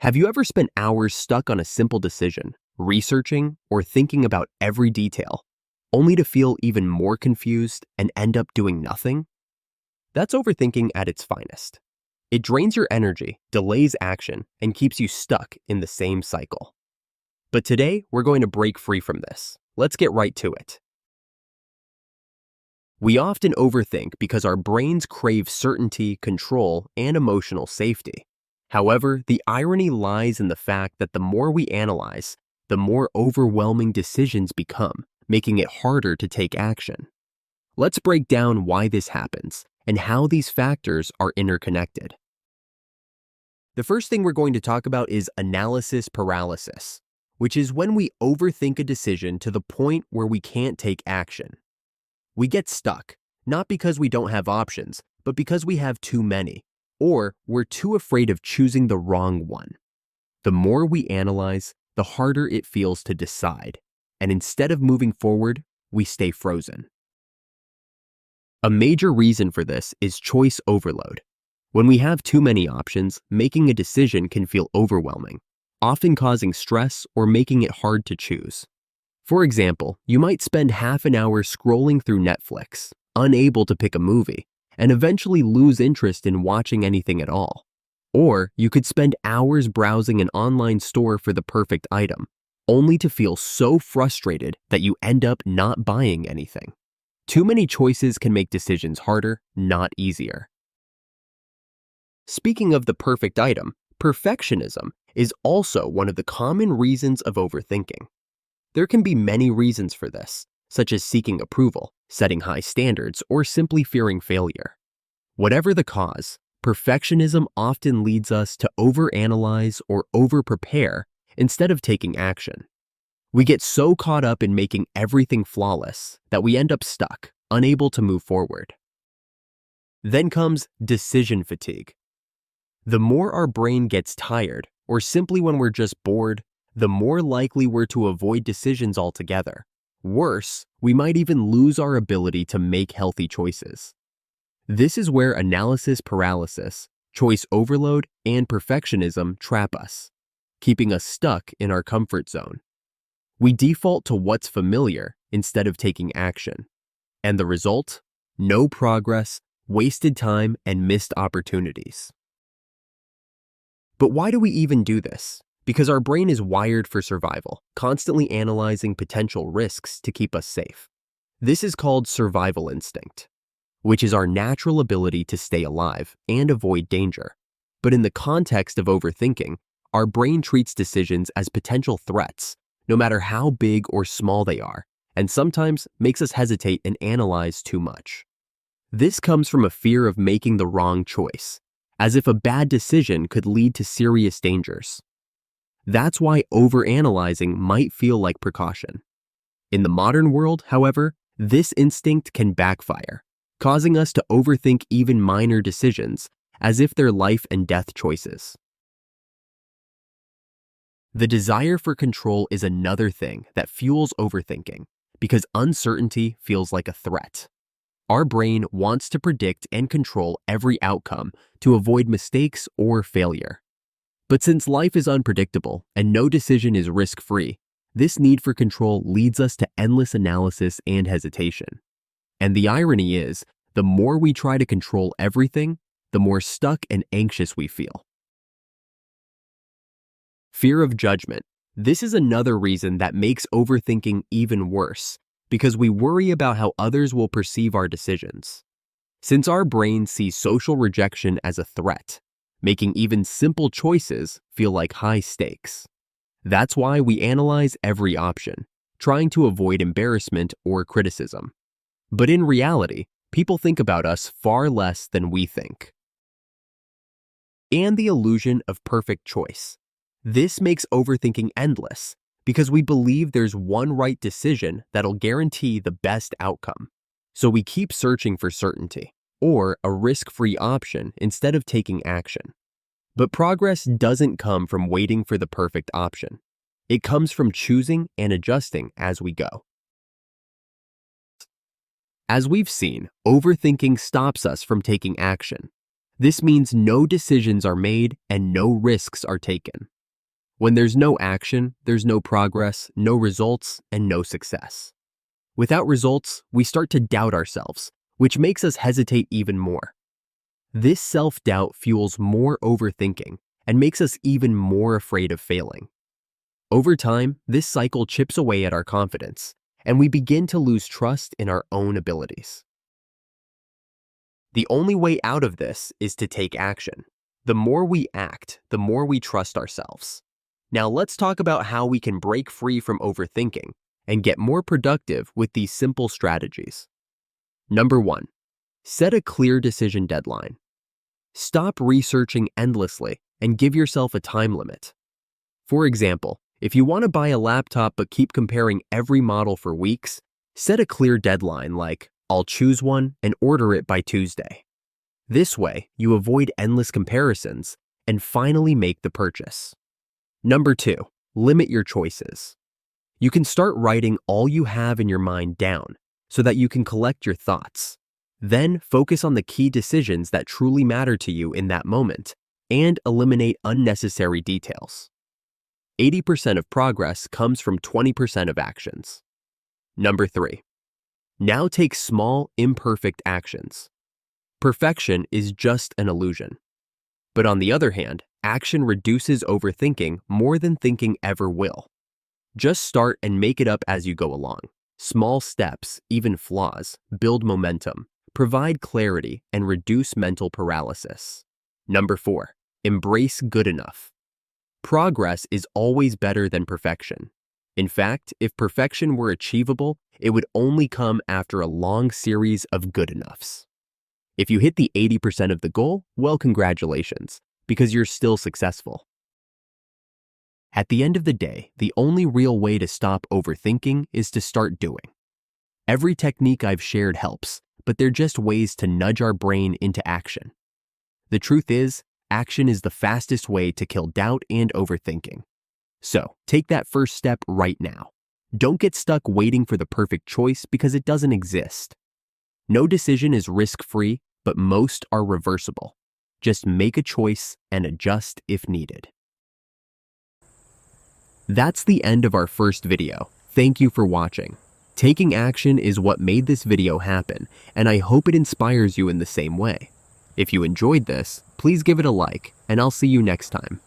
Have you ever spent hours stuck on a simple decision, researching or thinking about every detail, only to feel even more confused and end up doing nothing? That's overthinking at its finest. It drains your energy, delays action, and keeps you stuck in the same cycle. But today, we're going to break free from this. Let's get right to it. We often overthink because our brains crave certainty, control, and emotional safety. However, the irony lies in the fact that the more we analyze, the more overwhelming decisions become, making it harder to take action. Let's break down why this happens and how these factors are interconnected. The first thing we're going to talk about is analysis paralysis, which is when we overthink a decision to the point where we can't take action. We get stuck, not because we don't have options, but because we have too many, or we're too afraid of choosing the wrong one. The more we analyze, the harder it feels to decide, and instead of moving forward, we stay frozen. A major reason for this is choice overload. When we have too many options, making a decision can feel overwhelming, often causing stress or making it hard to choose. For example, you might spend half an hour scrolling through Netflix, unable to pick a movie, and eventually lose interest in watching anything at all. Or you could spend hours browsing an online store for the perfect item, only to feel so frustrated that you end up not buying anything. Too many choices can make decisions harder, not easier. Speaking of the perfect item, perfectionism is also one of the common reasons of overthinking. There can be many reasons for this, such as seeking approval, setting high standards, or simply fearing failure. Whatever the cause, perfectionism often leads us to overanalyze or overprepare instead of taking action. We get so caught up in making everything flawless that we end up stuck, unable to move forward. Then comes decision fatigue. The more our brain gets tired, or simply when we're just bored, the more likely we're to avoid decisions altogether. Worse, we might even lose our ability to make healthy choices. This is where analysis paralysis, choice overload, and perfectionism trap us, keeping us stuck in our comfort zone. We default to what's familiar instead of taking action. And the result? No progress, wasted time, and missed opportunities. But why do we even do this? Because our brain is wired for survival, constantly analyzing potential risks to keep us safe. This is called survival instinct, which is our natural ability to stay alive and avoid danger. But in the context of overthinking, our brain treats decisions as potential threats, no matter how big or small they are, and sometimes makes us hesitate and analyze too much. This comes from a fear of making the wrong choice, as if a bad decision could lead to serious dangers. That's why overanalyzing might feel like precaution. In the modern world, however, this instinct can backfire, causing us to overthink even minor decisions as if they're life and death choices. The desire for control is another thing that fuels overthinking because uncertainty feels like a threat. Our brain wants to predict and control every outcome to avoid mistakes or failure. But since life is unpredictable and no decision is risk-free, this need for control leads us to endless analysis and hesitation. And the irony is, the more we try to control everything, the more stuck and anxious we feel. Fear of judgment. This is another reason that makes overthinking even worse, because we worry about how others will perceive our decisions. Since our brain sees social rejection as a threat, making even simple choices feel like high stakes. That's why we analyze every option, trying to avoid embarrassment or criticism. But in reality, people think about us far less than we think. And the illusion of perfect choice. This makes overthinking endless because we believe there's one right decision that'll guarantee the best outcome. So we keep searching for certainty, or a risk-free option instead of taking action. But progress doesn't come from waiting for the perfect option. It comes from choosing and adjusting as we go. As we've seen, overthinking stops us from taking action. This means no decisions are made and no risks are taken. When there's no action, there's no progress, no results, and no success. Without results, we start to doubt ourselves, which makes us hesitate even more. This self-doubt fuels more overthinking and makes us even more afraid of failing. Over time, this cycle chips away at our confidence, and we begin to lose trust in our own abilities. The only way out of this is to take action. The more we act, the more we trust ourselves. Now let's talk about how we can break free from overthinking and get more productive with these simple strategies. Number 1. Set a clear decision deadline. Stop researching endlessly and give yourself a time limit. For example, if you want to buy a laptop but keep comparing every model for weeks, set a clear deadline like, I'll choose one and order it by Tuesday. This way, you avoid endless comparisons and finally make the purchase. Number 2. Limit your choices. You can start writing all you have in your mind down so that you can collect your thoughts. Then focus on the key decisions that truly matter to you in that moment and eliminate unnecessary details. 80% of progress comes from 20% of actions. Number 3. Now take small, imperfect actions. Perfection is just an illusion. But on the other hand, action reduces overthinking more than thinking ever will. Just start and make it up as you go along. Small steps, even flaws, build momentum, provide clarity, and reduce mental paralysis. Number 4. Embrace good enough. Progress is always better than perfection. In fact, if perfection were achievable, it would only come after a long series of good enoughs. If you hit the 80% of the goal, well, congratulations, because you're still successful. At the end of the day, the only real way to stop overthinking is to start doing. Every technique I've shared helps, but they're just ways to nudge our brain into action. The truth is, action is the fastest way to kill doubt and overthinking. So, take that first step right now. Don't get stuck waiting for the perfect choice because it doesn't exist. No decision is risk-free, but most are reversible. Just make a choice and adjust if needed. That's the end of our first video. Thank you for watching. Taking action is what made this video happen, and I hope it inspires you in the same way. If you enjoyed this, please give it a like, and I'll see you next time.